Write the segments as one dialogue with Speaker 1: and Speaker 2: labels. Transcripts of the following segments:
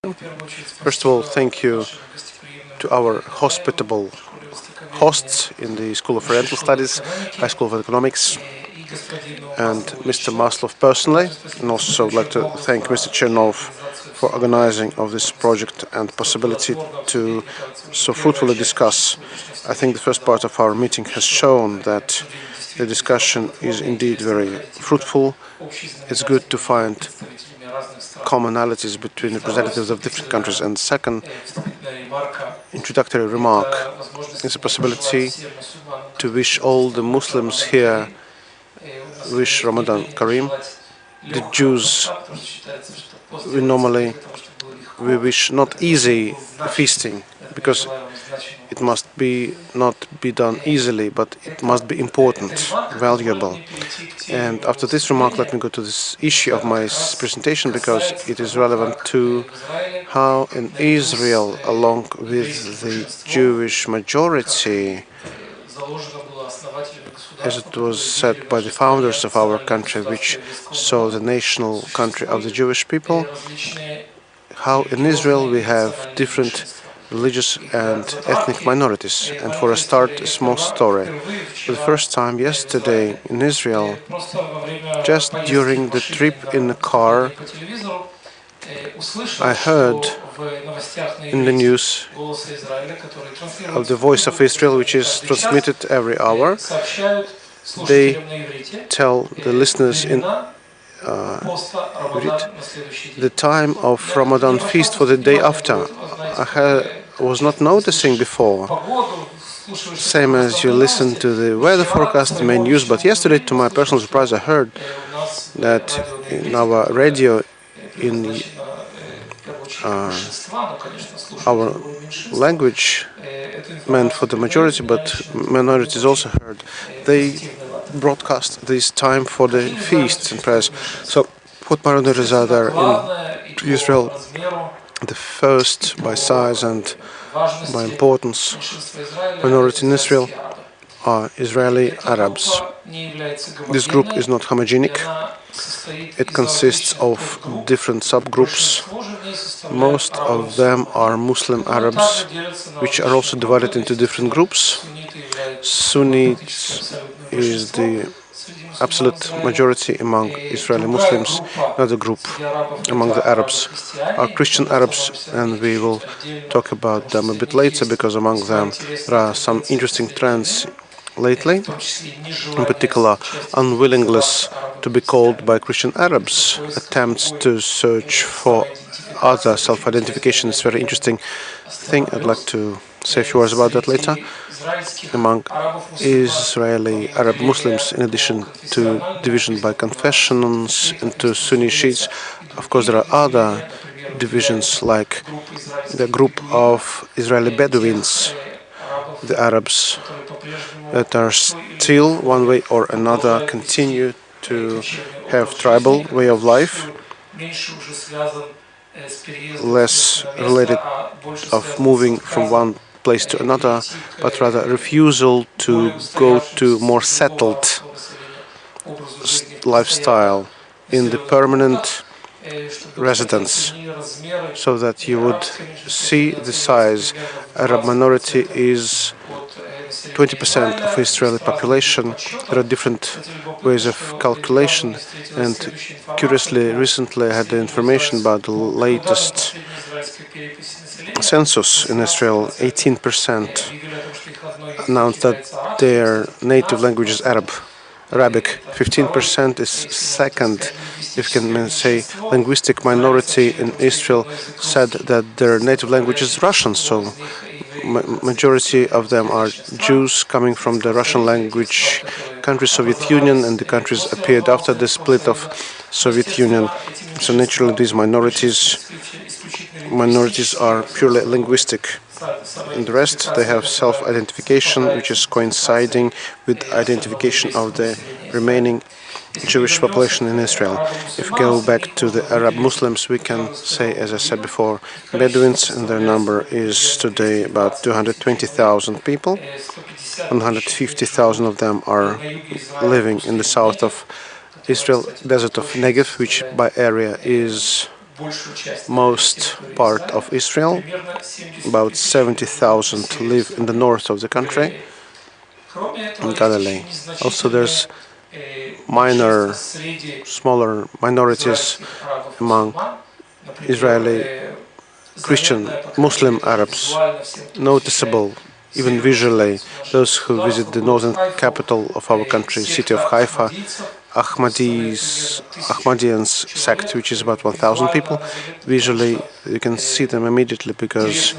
Speaker 1: First of all, thank you to our hospitable hosts in the School of Oriental Studies, High School of Economics, and Mr. Maslov personally, and also would like to thank Mr. Chernov for organizing of this project and possibility to so fruitfully discuss. I think the first part of our meeting has shown that the discussion is indeed very fruitful. It's good to find commonalities between representatives of different countries. And second introductory remark is a possibility to wish all the Muslims here wish Ramadan Kareem. The Jews, we wish not easy feasting, because it must not be done easily, but it must be important, valuable. And after this remark, let me go to this issue of my presentation, because it is relevant to how in Israel, along with the Jewish majority, as it was said by the founders of our country, which saw the national country of the Jewish people, how in Israel we have different religious and ethnic minorities. And for a start, a small story. For the first time yesterday in Israel, just during the trip in the car, I heard in the news of the Voice of Israel, which is transmitted every hour. They tell the listeners in the time of Ramadan feast for the day after. I was not noticing before, same as you listen to the weather forecast, the main news, but yesterday, to my personal surprise, I heard that in our radio, in our language meant for the majority, but minorities also heard, they broadcast this time for the feasts and prayers. So what minorities are there in Israel? The first by size and by importance minority in Israel are Israeli Arabs. This group is not homogenic. It consists of different subgroups. Most of them are Muslim Arabs, which are also divided into different groups. Sunnis is the absolute majority among Israeli Muslims. Another group among the Arabs are Christian Arabs, and we will talk about them a bit later, because among them there are some interesting trends lately. In particular, unwillingness to be called by Christian Arabs, attempts to search for other self-identification. It's a very interesting thing. I'd like to say a few words about that later. Among Israeli Arab Muslims, in addition to division by confessions into Sunni Shiites, of course there are other divisions, like the group of Israeli Bedouins, the Arabs that are still, one way or another, continue to have tribal way of life, less related of moving from one place to another, but rather refusal to go to more settled lifestyle in the permanent residence, so that you would see the size. Arab minority is 20% of Israeli population. There are different ways of calculation, and curiously, recently I had the information about the latest census in Israel. 18% announced that their native language is Arabic. 15% is second, if you can say, linguistic minority in Israel said that their native language is Russian. So majority of them are Jews coming from the Russian language country, Soviet Union, and the countries appeared after the split of Soviet Union. So naturally these minorities are purely linguistic. And the rest, they have self-identification, which is coinciding with identification of the remaining Jewish population in Israel. If we go back to the Arab Muslims, we can say, as I said before, Bedouins, and their number is today about 220,000 people. 150,000 of them are living in the south of Israel, desert of Negev, which by area is most part of Israel. About 70,000 live in the north of the country, in Galilee. Also, there's smaller minorities among Israeli Christian Muslim Arabs, noticeable even visually. Those who visit the northern capital of our country, city of Haifa, Ahmadians sect, which is about 1,000 people. Visually, you can see them immediately because,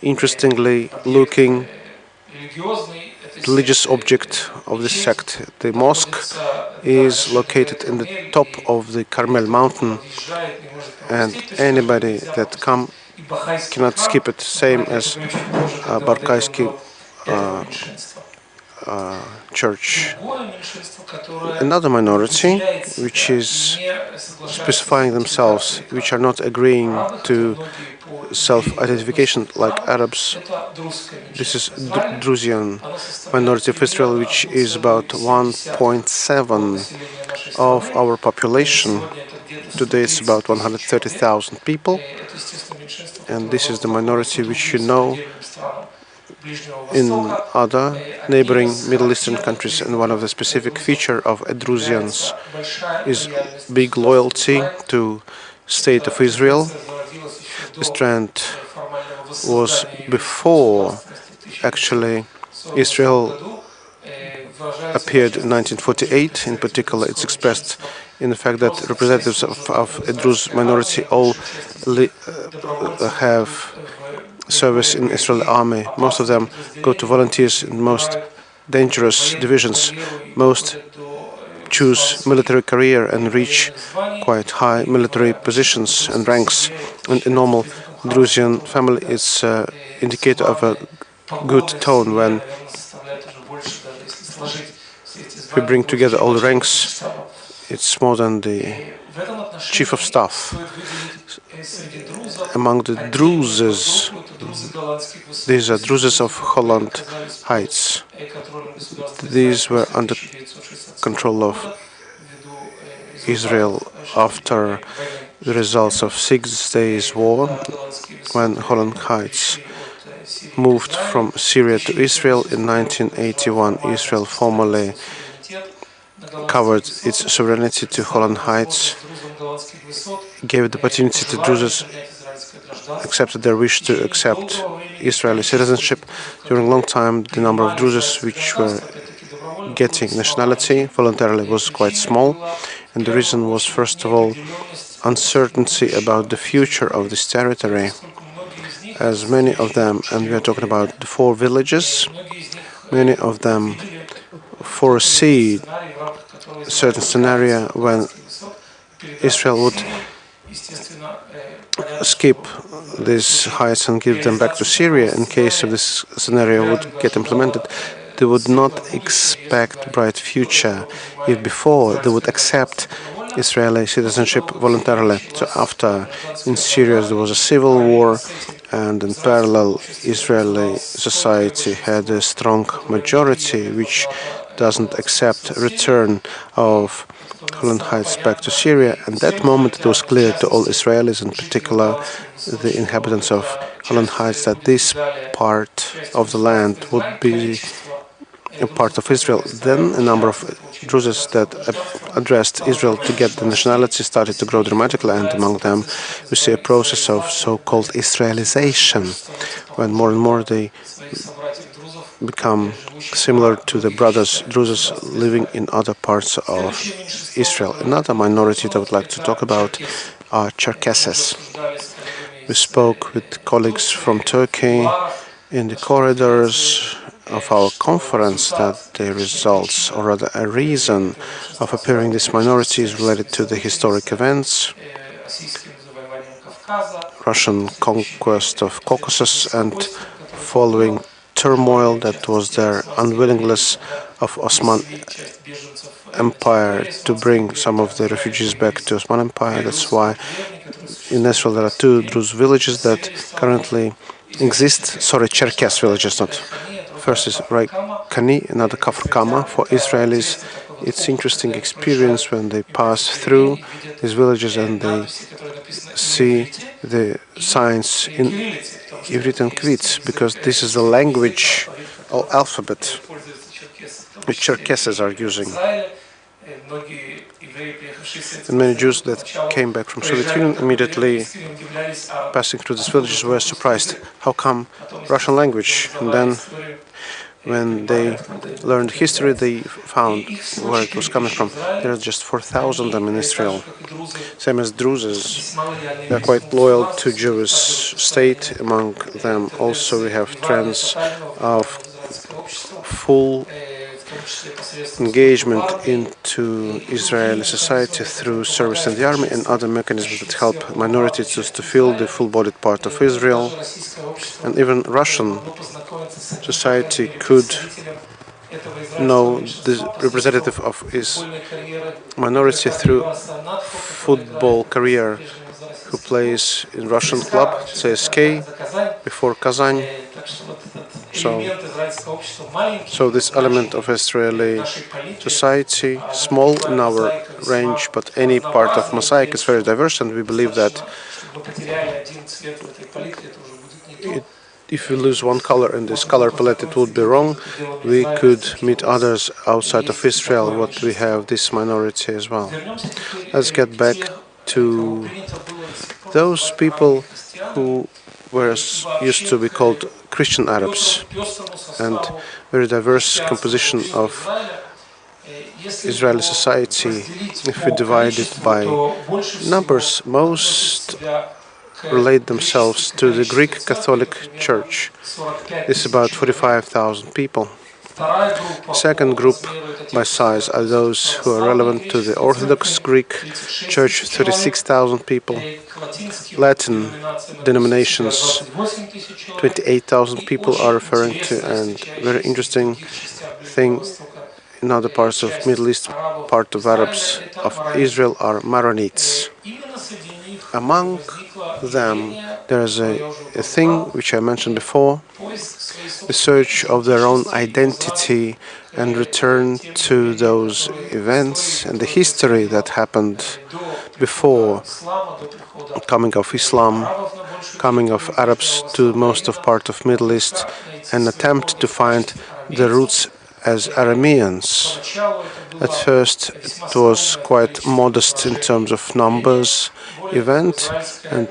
Speaker 1: interestingly, looking religious object of this sect, the mosque, is located in the top of the Carmel mountain, and anybody that cannot skip it, same as Barkayski church. Another minority, which is specifying themselves, which are not agreeing to self-identification like Arabs. This is Druzian minority of Israel, which is about 1.7 of our population. Today it's about 130,000 people, and this is the minority which you know in other neighboring Middle Eastern countries. And one of the specific features of Druzians is big loyalty to State of Israel. This trend was before actually Israel appeared in 1948. In particular, it's expressed in the fact that representatives of a Druze minority all have service in Israeli army. Most of them go to volunteers in most dangerous divisions. Most choose military career and reach quite high military positions and ranks. And in normal Druzian family, it's an indicator of a good tone when we bring together all the ranks. It's more than the chief of staff. Among the Druzes, these are Druzes of Holland Heights. These were under control of Israel after the results of 6 Days War, when Holland Heights moved from Syria to Israel in 1981. Israel formally covered its sovereignty to Holland Heights, gave the opportunity to Druses, accepted their wish to accept Israeli citizenship. During a long time, the number of Druses which were getting nationality voluntarily was quite small, and the reason was, first of all, uncertainty about the future of this territory, as many of them, and we are talking about the 4 villages, many of them foresee a certain scenario when Israel would skip these heights and give them back to Syria. In case of this scenario would get implemented, they would not expect bright future if before they would accept Israeli citizenship voluntarily. So after in Syria there was a civil war, and in parallel Israeli society had a strong majority which doesn't accept return of Holland Heights back to Syria. And that moment it was clear to all Israelis, in particular the inhabitants of Holland Heights, that this part of the land would be a part of Israel. Then a number of Druses that addressed Israel to get the nationality started to grow dramatically, and among them we see a process of so-called Israelization, when more and more they become similar to the brothers Druses living in other parts of Israel. Another minority that I would like to talk about are Cherkesses. We spoke with colleagues from Turkey in the corridors of our conference that the results, or rather a reason of appearing this minority, is related to the historic events, Russian conquest of Caucasus and following turmoil that was their unwillingness of Ottoman Empire to bring some of the refugees back to Ottoman Empire. That's why in Israel there are 2 Druze villages that currently exist. Sorry, Cherkess villages, not. First is Kani, another Kafr Kama for Israelis. It's interesting experience when they pass through these villages and they see the signs in written kvits, because this is the language or alphabet which Cherkesses are using. And many Jews that came back from Soviet Union immediately passing through these villages were surprised. How come Russian language? And then when they learned history, they found where it was coming from. There are just 4,000 of them in Israel. Same as Druzes. They are quite loyal to Jewish state. Among them also we have trends of full engagement into Israeli society through service in the army and other mechanisms that help minorities to feel the full-bodied part of Israel. And even Russian society could know the representative of his minority through football career, who plays in Russian club CSK before Kazan. So this element of Israeli society, small in our range, but any part of mosaic is very diverse, and we believe that if we lose one color in this color palette, it would be wrong. We could meet others outside of Israel, what we have this minority as well. Let's get back to those people who used to be called Christian Arabs, and very diverse composition of Israeli society. If we divide it by numbers, most relate themselves to the Greek Catholic Church. This is about 45,000 people. Second group by size are those who are relevant to the Orthodox Greek Church, 36,000 people. Latin denominations, 28,000 people are referring to, and very interesting thing, in other parts of Middle East, part of Arabs of Israel are Maronites. Among them, there is a thing which I mentioned before, the search of their own identity and return to those events and the history that happened before coming of Islam, coming of Arabs to most of part of Middle East, and attempt to find the roots as Arameans. At first it was quite modest in terms of numbers event, and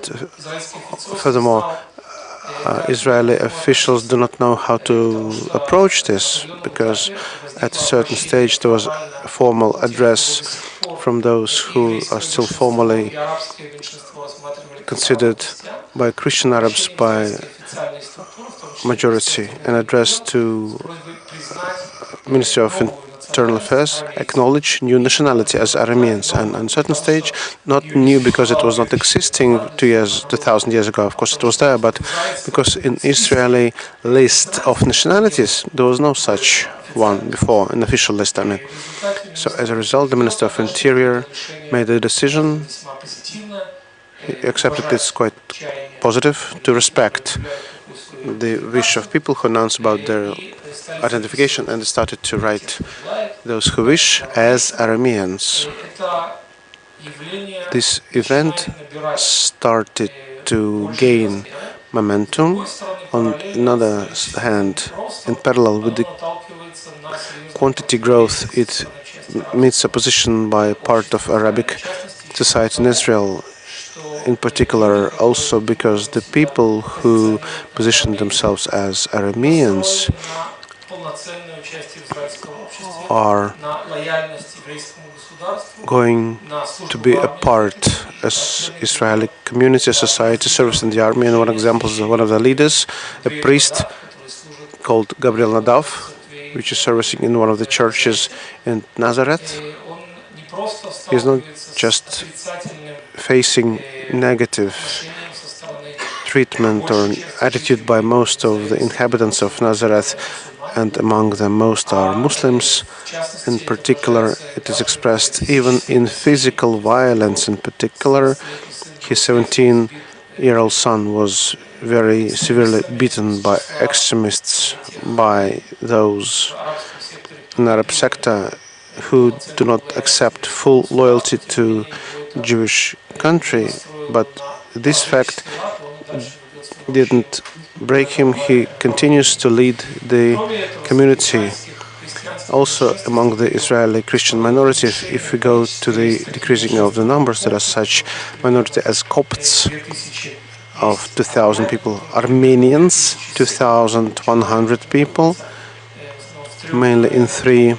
Speaker 1: furthermore Israeli officials do not know how to approach this, because at a certain stage there was a formal address from those who are still formally considered by Christian Arabs by majority, an address to Ministry of Internal Affairs, acknowledge new nationality as Arameans, and on a certain stage, not new because it was not existing 2,000 years ago, of course it was there, but because in Israeli list of nationalities, there was no such one before, an official list, I mean. So as a result, the Minister of Interior made a decision, he accepted this quite positive, to respect the wish of people who announce about their identification, and started to write those who wish as Arameans. This event started to gain momentum. On another hand, in parallel with the quantity growth, it meets opposition by part of Arabic society in Israel, in particular also because the people who position themselves as Arameans are going to be a part as Israeli community, society, service in the army, and one example is one of the leaders, a priest called Gabriel Nadav, which is servicing in one of the churches in Nazareth. He's not just facing negative treatment or attitude by most of the inhabitants of Nazareth, and among them most are Muslims. In particular, it is expressed even in physical violence. In particular, his 17-year-old son was very severely beaten by extremists, by those in Arab sector who do not accept full loyalty to Jewish country, but this fact didn't break him. He continues to lead the community. Also, among the Israeli Christian minority, if we go to the decreasing of the numbers, there are such minority as Copts of 2,000 people, Armenians 2,100 people, mainly in 3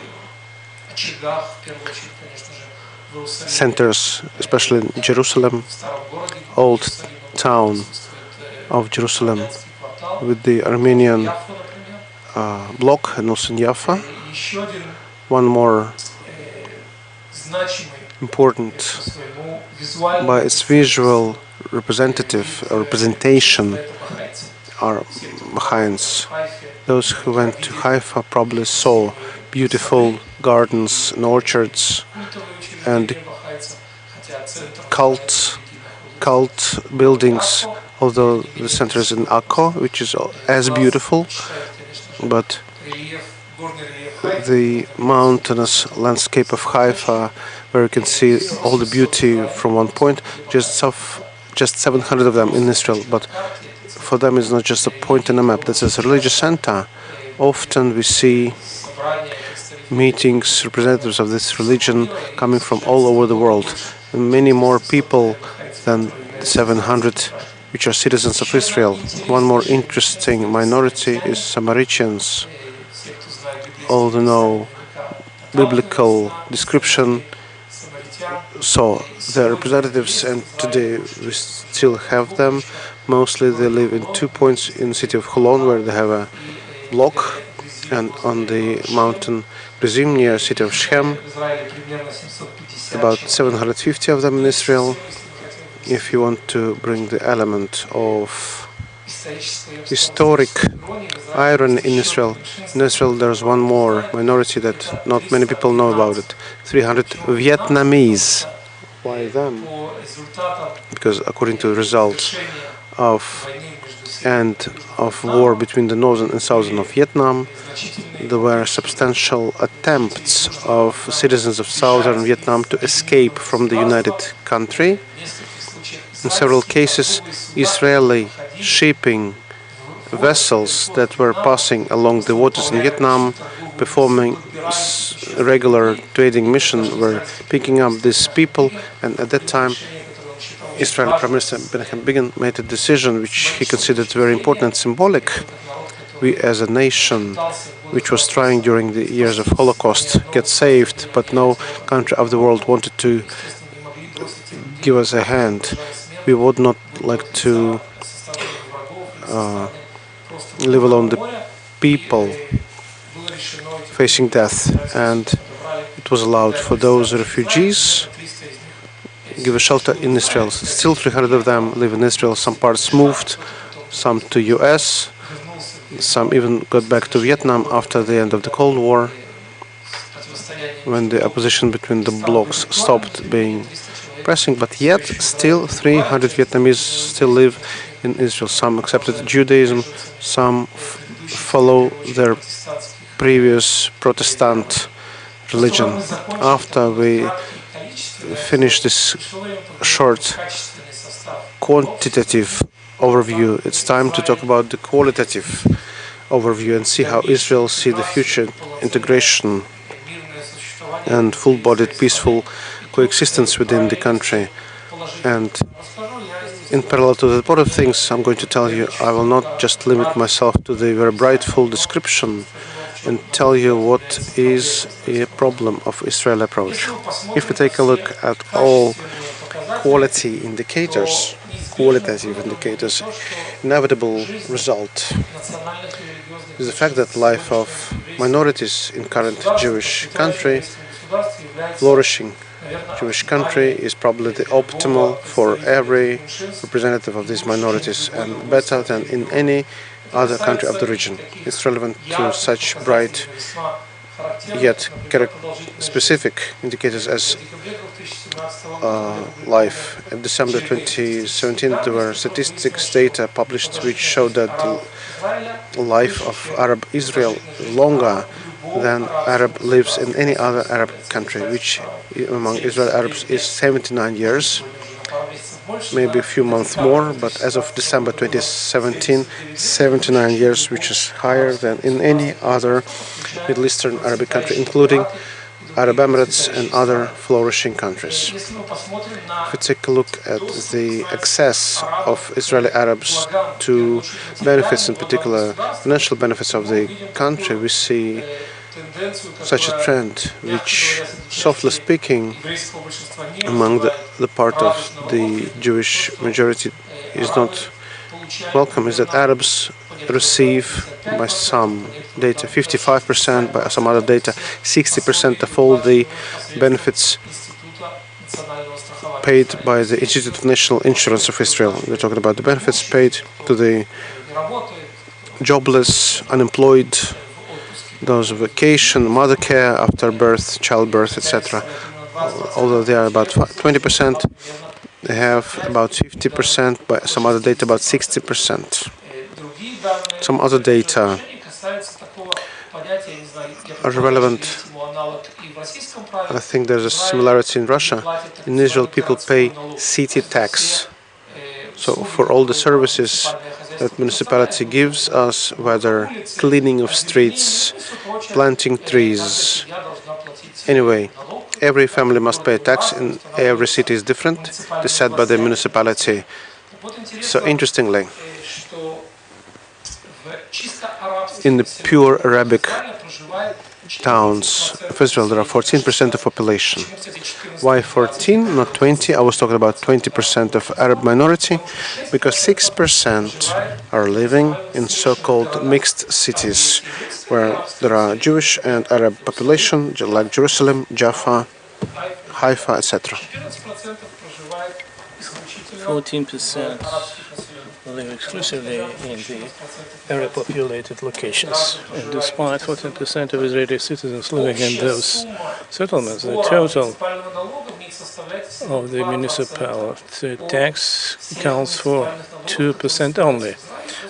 Speaker 1: centers, especially in Jerusalem, old town of Jerusalem, with the Armenian block, and also in Jaffa. One more important by its visual representation are Baha'is. Those who went to Haifa probably saw beautiful gardens and orchards and cult buildings, although the center is in Akko, which is as beautiful, but the mountainous landscape of Haifa, where you can see all the beauty from one point, just 700 of them in Israel, but for them it's not just a point in a map. That's a religious center. Often we see meetings, representatives of this religion coming from all over the world. And many more people than 700 which are citizens of Israel. One more interesting minority is Samaritans. All the know biblical description, so their representatives, and today we still have them. Mostly they live in 2 points in the city of Holon, where they have a block, and on the mountain Gerizim near the city of Shechem. About 750 of them in Israel. If you want to bring the element of historic irony in Israel there's one more minority that not many people know about it. 300 Vietnamese. Why them? Because according to the results of end of war between the northern and southern of Vietnam, there were substantial attempts of citizens of southern Vietnam to escape from the united country. In several cases, Israeli shipping vessels that were passing along the waters in Vietnam, performing regular trading mission, were picking up these people, and at that time Israeli Prime Minister Benjamin Begin made a decision which he considered very important and symbolic. We as a nation which was trying during the years of Holocaust get saved, but no country of the world wanted to give us a hand. We would not like to live alone the people facing death, and it was allowed for those refugees give a shelter in Israel. Still 300 of them live in Israel. Some parts moved, some to US, some even got back to Vietnam after the end of the Cold War, when the opposition between the blocs stopped being pressing, but yet still 300 Vietnamese still live in Israel. Some accepted Judaism, some follow their previous Protestant religion. After we finish this short quantitative overview, it's time to talk about the qualitative overview and see how Israel sees the future integration and full-bodied, peaceful coexistence within the country. And in parallel to that part of things, I'm going to tell you, I will not just limit myself to the very bright, full description and tell you what is a problem of Israel approach. If we take a look at all qualitative indicators, inevitable result is the fact that life of minorities in current Jewish country, flourishing Jewish country, is probably the optimal for every representative of these minorities, and better than in any other country of the region. It's relevant to such bright yet specific indicators as life. In December 2017, there were statistics data published which showed that the life of Arab Israel is longer than Arab lives in any other Arab country, which among Israeli Arabs is 79 years, maybe a few months more, but as of December 2017, 79 years, which is higher than in any other Middle Eastern Arabic country, including Arab Emirates and other flourishing countries. If we take a look at the access of Israeli Arabs to benefits, in particular financial benefits of the country, we see such a trend, which, softly speaking, among the part of the Jewish majority is not welcome, is that Arabs receive, by some data, 55%, by some other data, 60% of all the benefits paid by the Institute of National Insurance of Israel. We're talking about the benefits paid to the jobless, unemployed, those vacation, mother care after birth, childbirth, etc. Although they are about 20%, they have about 50%, by some other data about 60%. Some other data are relevant. I think there's a similarity in Russia. In Israel, people pay city tax. So for all the services that municipality gives us, whether cleaning of streets, planting trees, anyway, every family must pay a tax, and every city is different. It's set by the municipality. So interestingly, in the pure Arabic towns of Israel, there are 14% of population. Why 14, not 20? I was talking about 20% of Arab minority, because 6% are living in so-called mixed cities, where there are Jewish and Arab population, like Jerusalem, Jaffa, Haifa, etc.
Speaker 2: 14% live exclusively in the Arab-populated locations. And despite 14% of Israeli citizens living in those settlements, the total of the municipal tax accounts for 2% only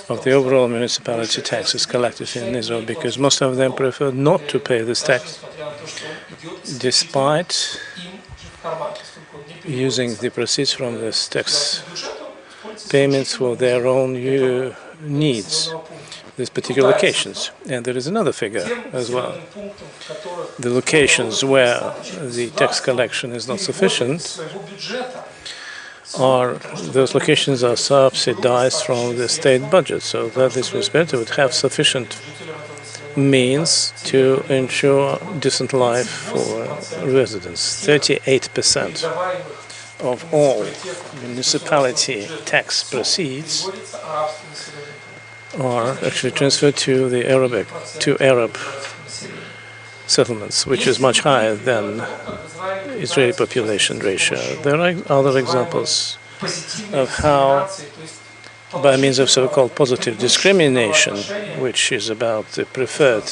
Speaker 2: of the overall municipality taxes collected in Israel, because most of them prefer not to pay this tax, despite using the proceeds from this tax payments for their own needs, these particular locations. And there is another figure as well. The locations where the tax collection is not sufficient are those locations are subsidized from the state budget, so that this municipality would have sufficient means to ensure decent life for residents. 38% of all municipality tax proceeds are actually transferred to the Arab settlements, which is much higher than Israeli population ratio. There are other examples of how, by means of so-called positive discrimination, which is about the preferred,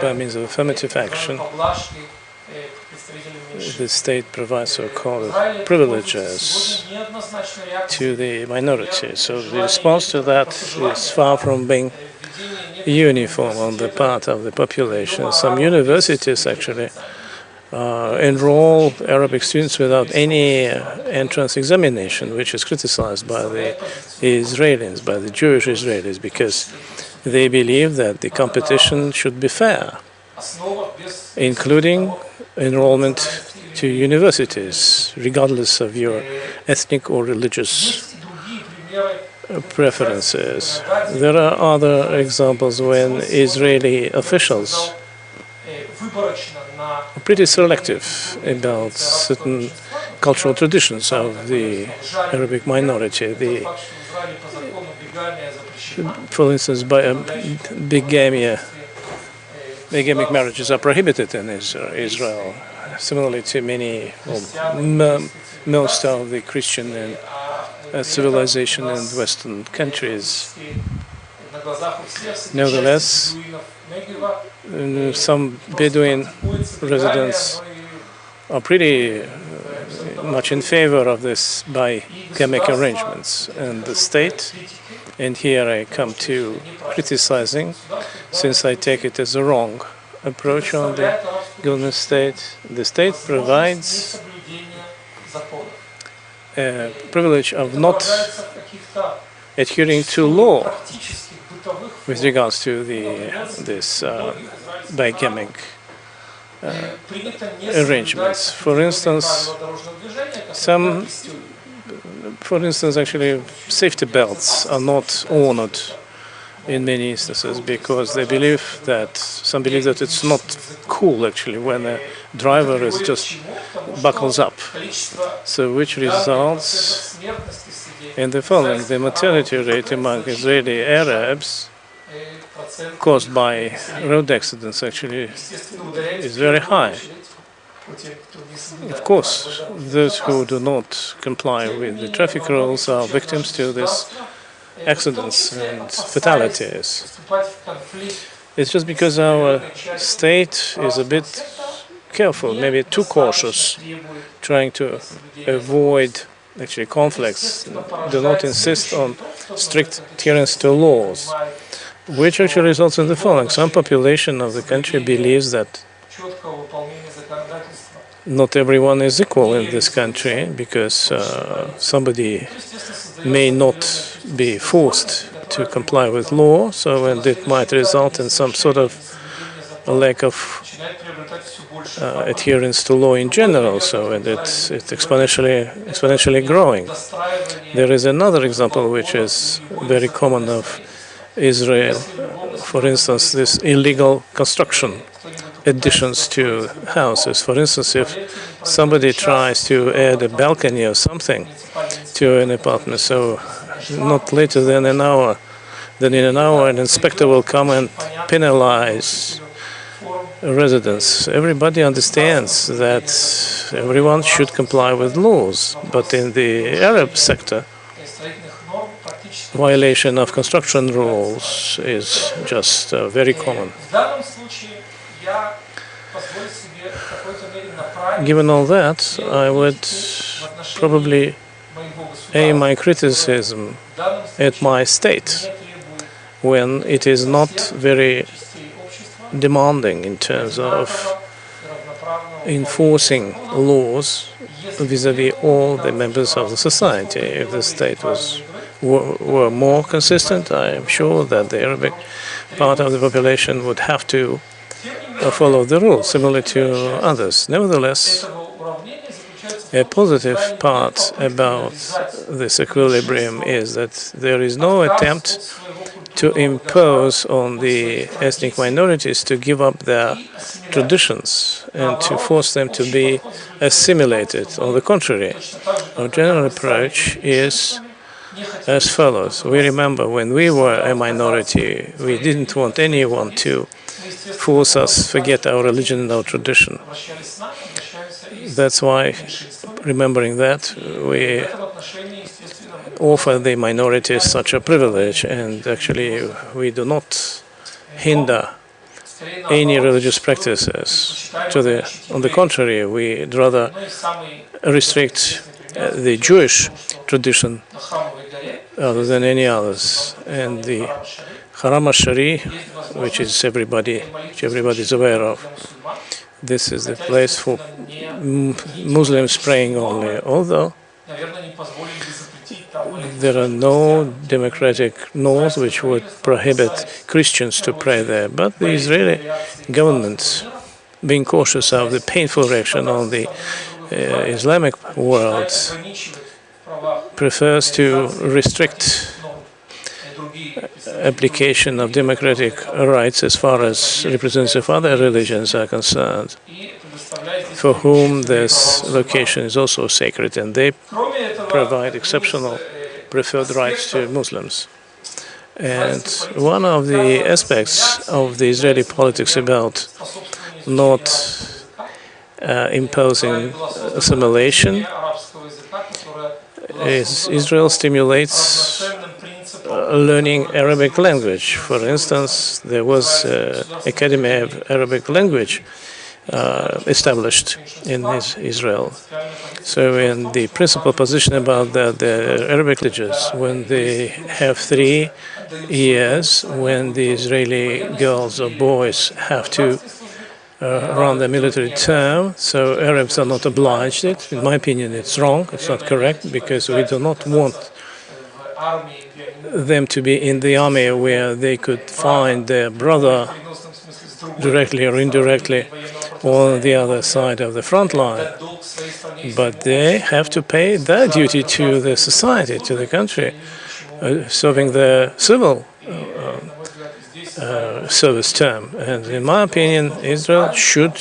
Speaker 2: by means of affirmative action, the state provides so-called privileges to the minority. So the response to that is far from being uniform on the part of the population. Some universities actually enroll Arabic students without any entrance examination, which is criticized by the Israelis, by the Jewish Israelis, because they believe that the competition should be fair, including enrollment to universities, regardless of your ethnic or religious preferences. There are other examples when Israeli officials are pretty selective about certain cultural traditions of the Arabic minority. For instance, bigamic marriages are prohibited in Israel, similarly to most of the Christian and civilization and Western countries. Nevertheless, some Bedouin residents are pretty much in favor of this bigamic arrangements, and the state, and here I come to criticizing since I take it as a wrong approach on the government state. The state provides a privilege of not adhering to law with regards to this bigamic arrangements. For instance, actually, safety belts are not honored in many instances because they believe that it's not cool actually when a driver is just buckles up. So which results in the following: the mortality rate among Israeli Arabs caused by road accidents actually is very high. Of course, those who do not comply with the traffic rules are victims to these accidents and fatalities. It's just because our state is a bit careful, maybe too cautious, trying to avoid actually conflicts, do not insist on strict adherence to laws, which actually results in the following. Some population of the country believes that not everyone is equal in this country because somebody may not be forced to comply with law, and it might result in some sort of a lack of adherence to law in general, and it's exponentially growing. There is another example which is very common of Israel, for instance, this illegal construction additions to houses. For instance, if somebody tries to add a balcony or something to an apartment, so not later than in an hour, an inspector will come and penalize residents. Everybody understands that everyone should comply with laws, but in the Arab sector, violation of construction rules is just very common. Given all that, I would probably aim my criticism at my state when it is not very demanding in terms of enforcing laws vis-à-vis all the members of the society. If the state were more consistent, I am sure that the Arabic part of the population would have to follow the rules, similar to others. Nevertheless, a positive part about this equilibrium is that there is no attempt to impose on the ethnic minorities to give up their traditions and to force them to be assimilated. On the contrary, our general approach is as follows. We remember when we were a minority, we didn't want anyone to force us forget our religion and our tradition. That's why, remembering that, we offer the minorities such a privilege, and actually we do not hinder any religious practices. On the contrary, we'd rather restrict the Jewish tradition other than any others. And the Haram al-Shari, which everybody is aware of, this is the place for Muslims praying only, although there are no democratic laws which would prohibit Christians to pray there. But the Israeli government, being cautious of the painful reaction on the Islamic world, prefers to restrict application of democratic rights as far as representatives of other religions are concerned, for whom this location is also sacred, and they provide exceptional preferred rights to Muslims. And one of the aspects of the Israeli politics about not imposing assimilation is Israel stimulates learning Arabic language. For instance, there was Academy of Arabic Language established in Israel. So in the principal position about the Arabic languages, when they have 3 years when the Israeli girls or boys have to run the military term, so Arabs are not obliged it. In my opinion, it's wrong, it's not correct, because we do not want them to be in the army where they could find their brother directly or indirectly on the other side of the front line. But they have to pay their duty to the society, to the country, serving the civil service term. And in my opinion, Israel should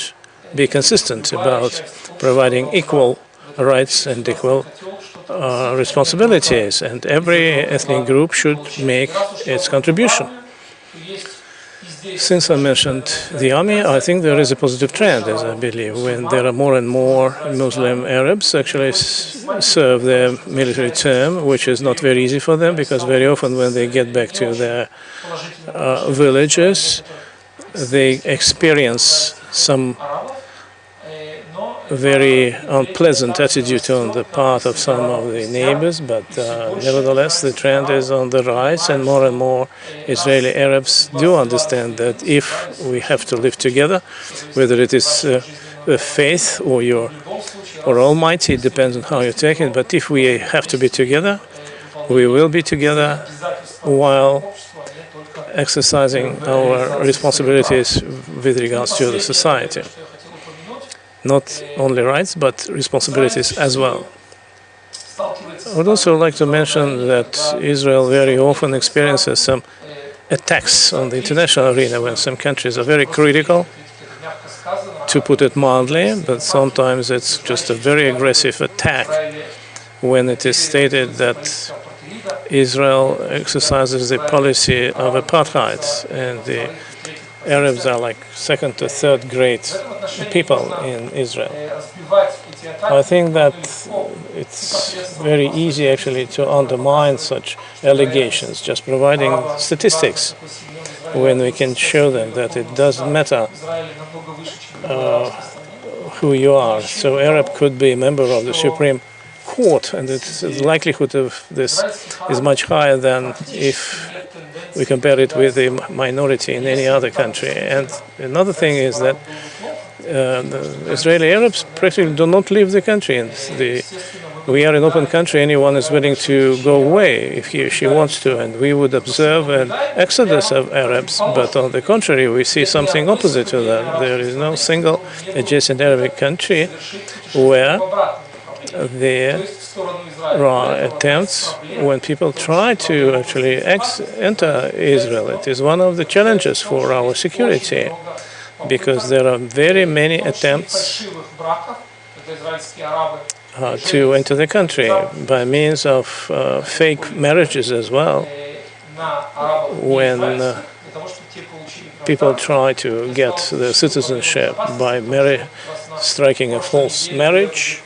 Speaker 2: be consistent about providing equal rights and equal responsibilities, and every ethnic group should make its contribution. Since I mentioned the army, I think there is a positive trend, as I believe, when there are more and more Muslim Arabs actually serve their military term, which is not very easy for them, because very often when they get back to their villages, they experience some very unpleasant attitude on the part of some of the neighbors, but nevertheless the trend is on the rise, and more Israeli Arabs do understand that if we have to live together, whether it is faith or almighty, it depends on how you take it, but if we have to be together, we will be together while exercising our responsibilities with regards to the society. Not only rights, but responsibilities as well. I would also like to mention that Israel very often experiences some attacks on the international arena when some countries are very critical, to put it mildly, but sometimes it's just a very aggressive attack when it is stated that Israel exercises the policy of apartheid, and the Arabs are like second to third grade people in Israel. I think that it's very easy actually to undermine such allegations, just providing statistics, when we can show them that it doesn't matter who you are. So Arab could be a member of the Supreme Court, and the likelihood of this is much higher than if we compare it with a minority in any other country. And another thing is that the Israeli Arabs practically do not leave the country. And we are an open country. Anyone is willing to go away if he or she wants to. And we would observe an exodus of Arabs. But on the contrary, we see something opposite to that. There is no single adjacent Arabic country where there are attempts when people try to actually enter Israel. It is one of the challenges for our security, because there are very many attempts to enter the country by means of fake marriages as well, when people try to get the citizenship by striking a false marriage.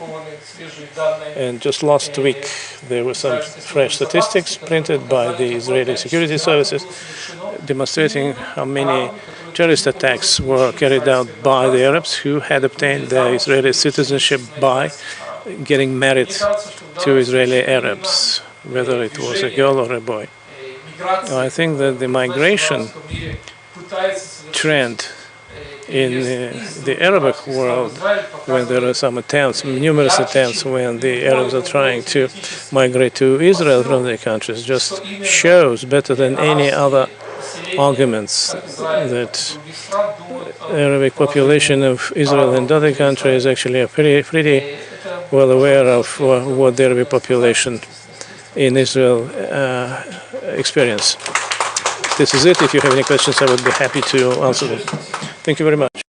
Speaker 2: And just last week there were some fresh statistics printed by the Israeli security services demonstrating how many terrorist attacks were carried out by the Arabs who had obtained their Israeli citizenship by getting married to Israeli Arabs, whether it was a girl or a boy. I think that the migration trend in the Arabic world, when there are some attempts, numerous attempts, when the Arabs are trying to migrate to Israel from their countries, just shows better than any other arguments that Arabic population of Israel and other countries actually are pretty well aware of what the Arabic population in Israel experience. This is it. If you have any questions, I would be happy to answer them. Thank you very much.